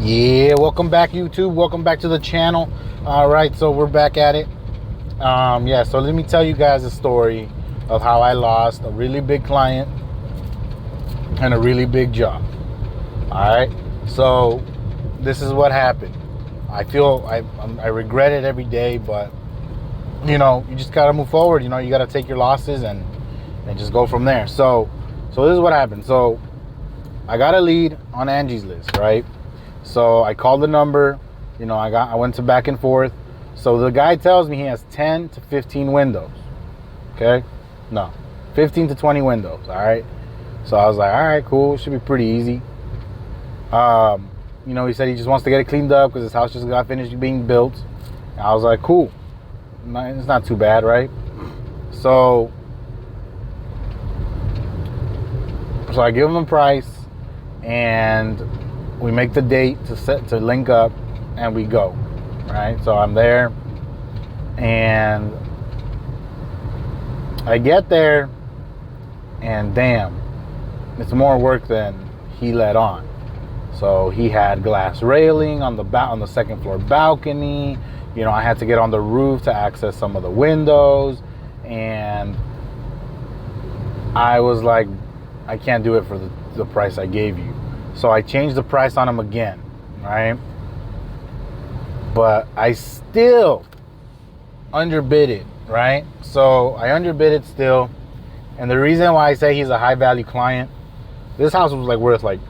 Yeah, welcome back, YouTube. Welcome back to the channel. All right, so we're back at it. Yeah, so let me tell you guys a story of how I lost a really big client and a really big job. All right, so this is what happened. I feel I regret it every day, but you know, you just gotta move forward. You know, you gotta take your losses and just go from there. So this is what happened. So I got a lead on Angie's List, right? So I called the number, you know, I went to back and forth. So the guy tells me he has 10 to 15 windows. Okay? No, 15 to 20 windows, all right? So I was like, all right, cool, should be pretty easy. You know, he said he just wants to get it cleaned up because his house just got finished being built. And I was like, cool. It's not too bad, right? So I give him a price and we make the date to link up and we go, right? So I'm there and I get there and damn, it's more work than he let on. So he had glass railing on the second floor balcony. You know, I had to get on the roof to access some of the windows, and I was like, I can't do it for the price I gave you. So I changed the price on him again, right? But I still underbid it, right? So I underbid it still. And the reason why I say he's a high value client, this house was like worth like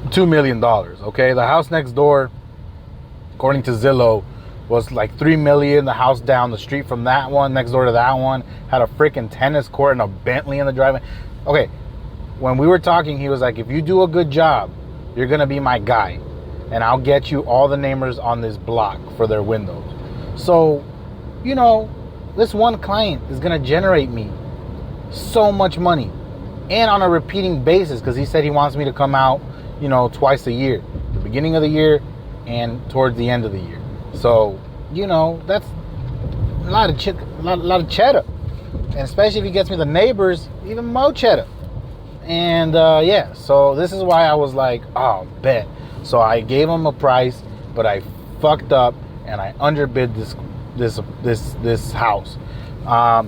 $2 million, okay? The house next door, according to Zillow, was like $3 million. The house down the street from that one, next door to that one, had a freaking tennis court and a Bentley in the driveway. Okay, when we were talking, he was like, if you do a good job, you're gonna be my guy, and I'll get you all the neighbors on this block for their windows. So, you know, this one client is gonna generate me so much money, and on a repeating basis, because he said he wants me to come out, you know, twice a year, the beginning of the year and towards the end of the year. So, you know, that's a lot of cheddar, and especially if he gets me the neighbors, even more cheddar. And yeah, so this is why I was like, oh, bet. So I gave him a price, but I fucked up and I underbid this house. I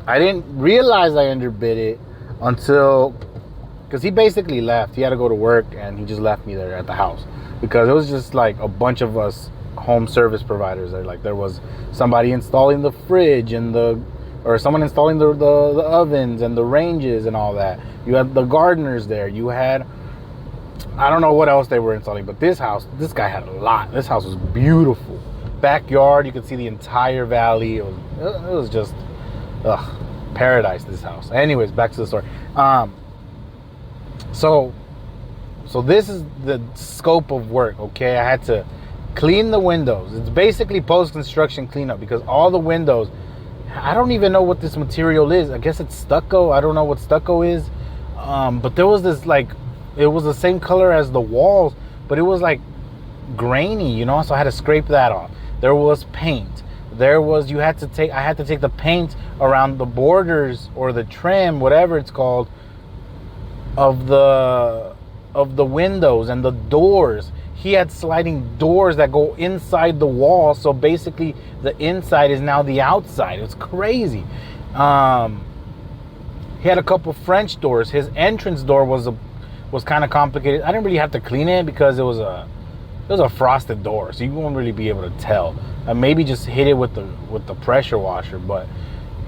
didn't realize I underbid it until, because he basically left. He had to go to work and he just left me there at the house, because it was just like a bunch of us home service providers there. Like there was somebody installing the fridge and or someone installing the ovens and the ranges and all that. You had the gardeners there. You had, I don't know what else they were installing, but this guy had a lot. This house was beautiful. Backyard, you could see the entire valley. It was just paradise, this house. Anyways, back to the story. So this is the scope of work, okay? I had to clean the windows. It's basically post-construction cleanup, because all the windows, I don't even know what this material is. I guess it's stucco. I don't know what stucco is. But there was this, like, it was the same color as the walls, but it was like grainy, you know? So I had to scrape that off. There was paint. I had to take the paint around the borders or the trim, whatever it's called, of the windows and the doors. He had sliding doors that go inside the wall, so basically the inside is now the outside. It's crazy. He had a couple French doors. His entrance door was kind of complicated. I didn't really have to clean it because it was a frosted door, so you won't really be able to tell. Maybe just hit it with the pressure washer. But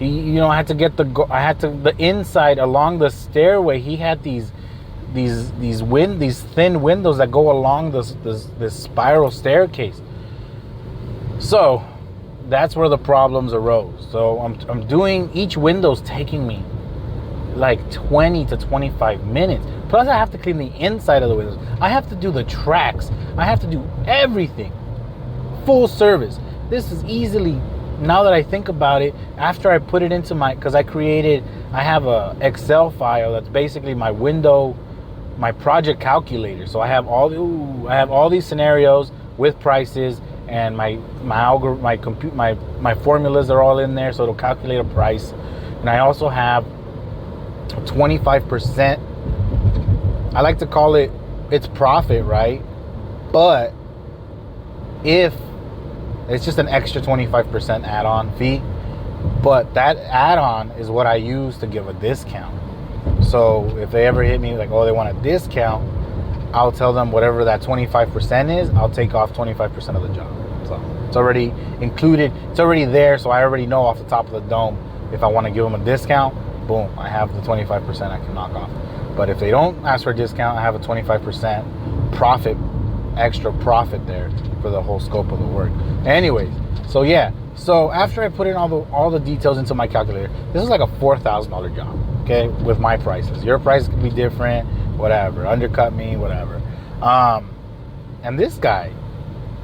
I had to get the inside along the stairway. He had these thin windows that go along this spiral staircase. So that's where the problems arose. So I'm doing, each window's taking me like 20 to 25 minutes. Plus I have to clean the inside of the windows. I have to do the tracks. I have to do everything. Full service. This is easily, now that I think about it, after I put it into because I have a Excel file that's basically my project calculator. So I have all these scenarios with prices, and my formulas are all in there, so it'll calculate a price. And I also have 25%. I like to call it's profit, right? But if it's just an extra 25% add-on fee, but that add-on is what I use to give a discount. So if they ever hit me like, oh, they want a discount, I'll tell them whatever that 25% is, I'll take off 25% of the job. So it's already included, it's already there, so I already know off the top of the dome if I want to give them a discount, boom, I have the 25% I can knock off. But if they don't ask for a discount, I have a 25% profit, extra profit there for the whole scope of the work. Anyways, so yeah, so after I put in all the details into my calculator, this is like a $4,000 job, okay, with my prices. Your price could be different, whatever, undercut me, whatever. And this guy,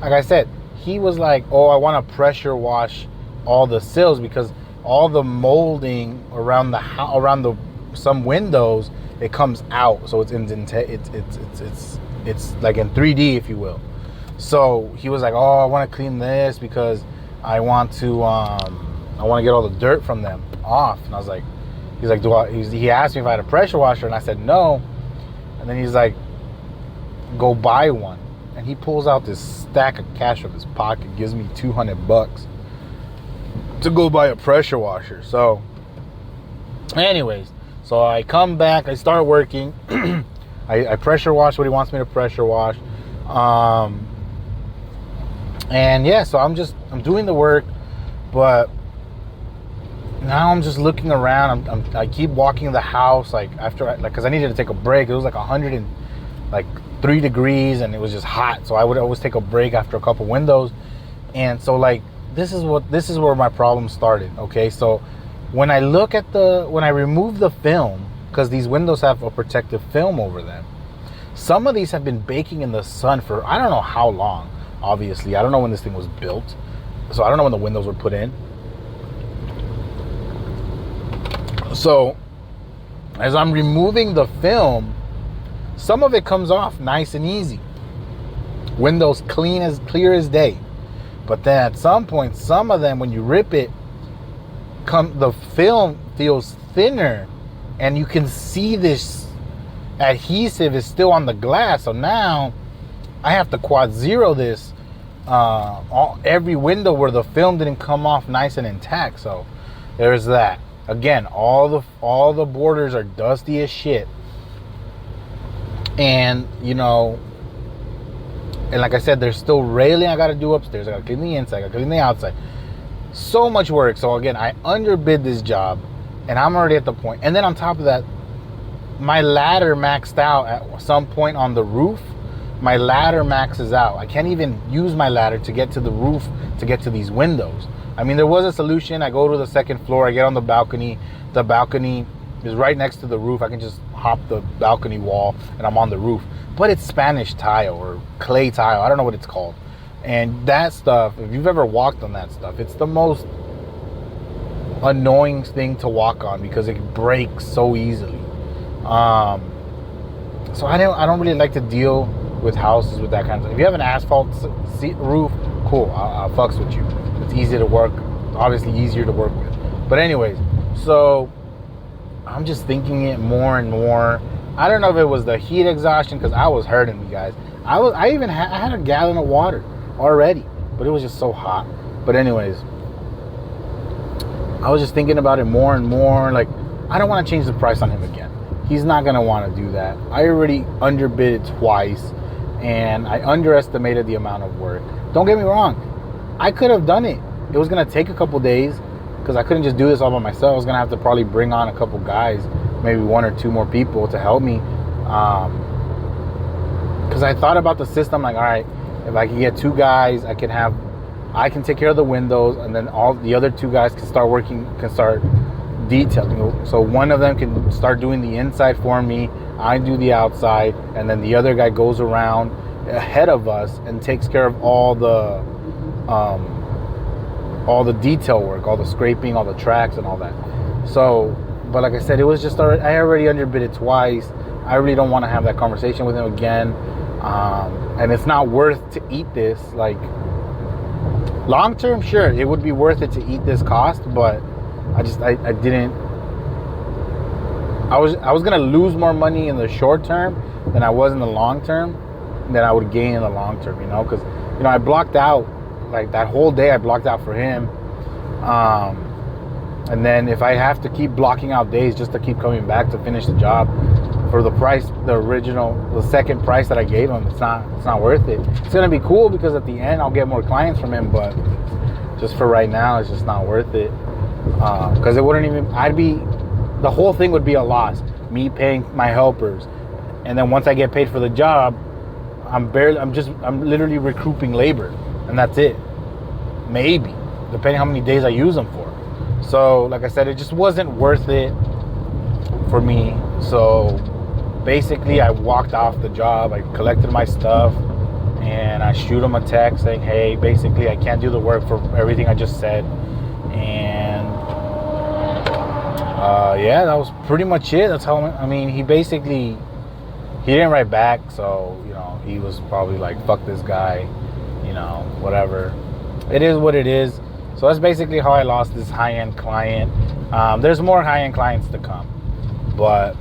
like I said, he was like, oh, I want to pressure wash all the sills because all the molding around some windows, it comes out, so it's like in 3D, if you will. So he was like, oh, I want to clean this because I want to get all the dirt from them off. And I was like, he asked me if I had a pressure washer, and I said no. And then he's like, go buy one. And he pulls out this stack of cash from his pocket, gives me $200 to go buy a pressure washer. So anyways, so I come back, I start working. I pressure wash what he wants me to pressure wash. And yeah, so I'm doing the work, but now I'm just looking around. I keep walking the house, like because I needed to take a break. It was like 103 degrees, and it was just hot. So I would always take a break after a couple windows. And so like this is where my problem started. Okay, so when I remove the film, because these windows have a protective film over them, some of these have been baking in the sun for I don't know how long. Obviously, I don't know when this thing was built, so I don't know when the windows were put in. So as I'm removing the film, some of it comes off nice and easy. Windows clear as day. But then at some point, some of them, when you rip it, the film feels thinner, and you can see this adhesive is still on the glass. So now I have to quad zero this every window where the film didn't come off nice and intact. So there's that. Again, all the borders are dusty as shit. And and like I said, there's still railing I gotta do upstairs. I gotta clean the inside, I gotta clean the outside. So much work. So again, I underbid this job, and I'm already at the point. And then on top of that, my ladder maxed out at some point on the roof. My ladder maxes out. I can't even use my ladder to get to the roof to get to these windows. I mean, there was a solution. I go to the second floor, I get on the balcony. The balcony is right next to the roof. I can just hop the balcony wall and I'm on the roof. But it's Spanish tile or clay tile. I don't know what it's called. And that stuff, if you've ever walked on that stuff, it's the most annoying thing to walk on because it breaks so easily. So I don't really like to deal with houses with that kind of stuff. If you have an asphalt roof, cool, I'll fucks with you. It's easy to work, obviously easier to work with. But anyways, so I'm just thinking it more and more. I don't know if it was the heat exhaustion, because I was hurting, you guys. I had a gallon of water already, but it was just so hot. But anyways, I was just thinking about it more and more. Like, I don't want to change the price on him again. He's not going to want to do that. I already underbid it twice, and I underestimated the amount of work. Don't get me wrong. I could have done it. It was going to take a couple days, because I couldn't just do this all by myself. I was going to have to probably bring on a couple guys, maybe one or two more people to help me. Because I thought about the system, like, all right, if I can get two guys, I can take care of the windows, and then all the other two guys can start detailing. So one of them can start doing the inside for me, I do the outside, and then the other guy goes around ahead of us and takes care of all the detail work, all the scraping, all the tracks and all that. So, but like I said, it was just, I already underbid it twice. I really don't want to have that conversation with him again. And it's not worth to eat this. Like, long term, sure, it would be worth it to eat this cost, but I didn't. I was gonna lose more money in the short term than I was in the long term. than I would gain in the long term, you know, because, you know, I blocked out, like that whole day I blocked out for him. And then if I have to keep blocking out days just to keep coming back to finish the job for the price, the second price that I gave him, it's not worth it. It's gonna be cool because at the end I'll get more clients from him, but just for right now, it's just not worth it. Because it wouldn't even, the whole thing would be a loss. Me paying my helpers, and then once I get paid for the job, I'm literally recouping labor, and that's it. Maybe, depending how many days I use them for. So, like I said, it just wasn't worth it for me. So, basically, I walked off the job. I collected my stuff, and I shoot him a text saying, hey, basically, I can't do the work for everything I just said. And, yeah, that was pretty much it. That's how, I mean, he didn't write back. So, you know, he was probably like, fuck this guy, you know, whatever. It is what it is. So that's basically how I lost this high-end client. There's more high-end clients to come, but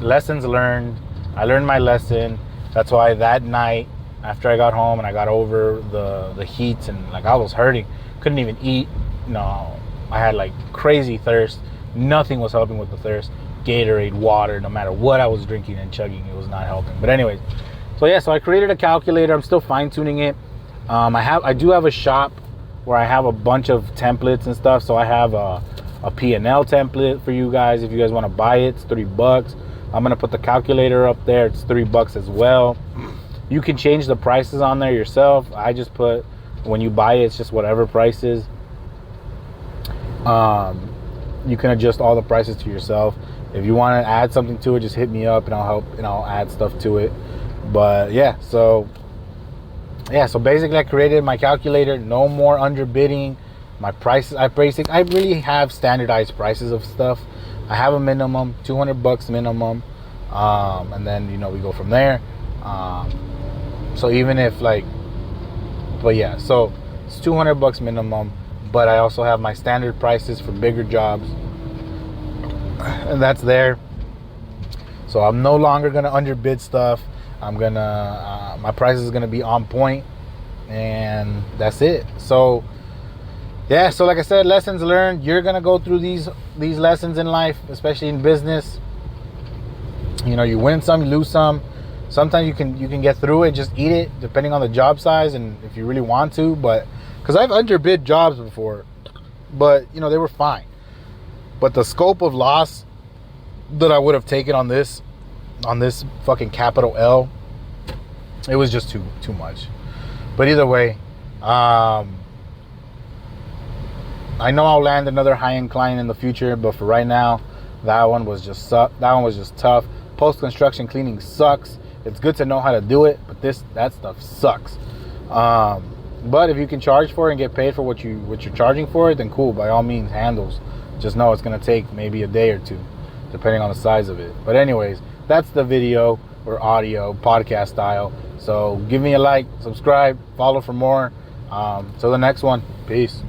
lessons learned. I learned my lesson. That's why that night after I got home and I got over the heat and like I was hurting, couldn't even eat. No, I had like crazy thirst. Nothing was helping with the thirst. Gatorade, water, no matter what I was drinking and chugging, it was not helping. But anyways, so yeah, so I created a calculator. I'm still fine-tuning it. I do have a shop where I have a bunch of templates and stuff. So I have a P&L template for you guys. If you guys want to buy it, it's $3. I'm gonna put the calculator up there. It's $3 as well. You can change the prices on there yourself. I just put, when you buy it, it's just whatever prices. You can adjust all the prices to yourself. If you want to add something to it, just hit me up and I'll help and I'll add stuff to it. But yeah, so basically I created my calculator. No more underbidding. My prices, I really have standardized prices of stuff. I have a minimum, $200 minimum, and then, you know, we go from there. So even if like, but yeah, so it's $200 minimum, but I also have my standard prices for bigger jobs, and that's there. So I'm no longer gonna underbid stuff. I'm gonna my price is gonna be on point, and that's it. So yeah, so like I said, lessons learned. You're gonna go through these lessons in life, especially in business. You know, you win some, you lose some. Sometimes you can get through it, just eat it, depending on the job size and if you really want to. But because I've underbid jobs before, but you know, they were fine. But the scope of loss that I would have taken on this fucking capital L, it was just too much. But either way, I know I'll land another high-end client in the future, but for right now, that one was just tough. Post-construction cleaning sucks. It's good to know how to do it, but that stuff sucks. But if you can charge for it and get paid for what you're charging for it, then cool. By all means, handles. Just know it's gonna take maybe a day or two, depending on the size of it. But anyways, that's the video or audio podcast style. So give me a like, subscribe, follow for more. Till the next one. Peace.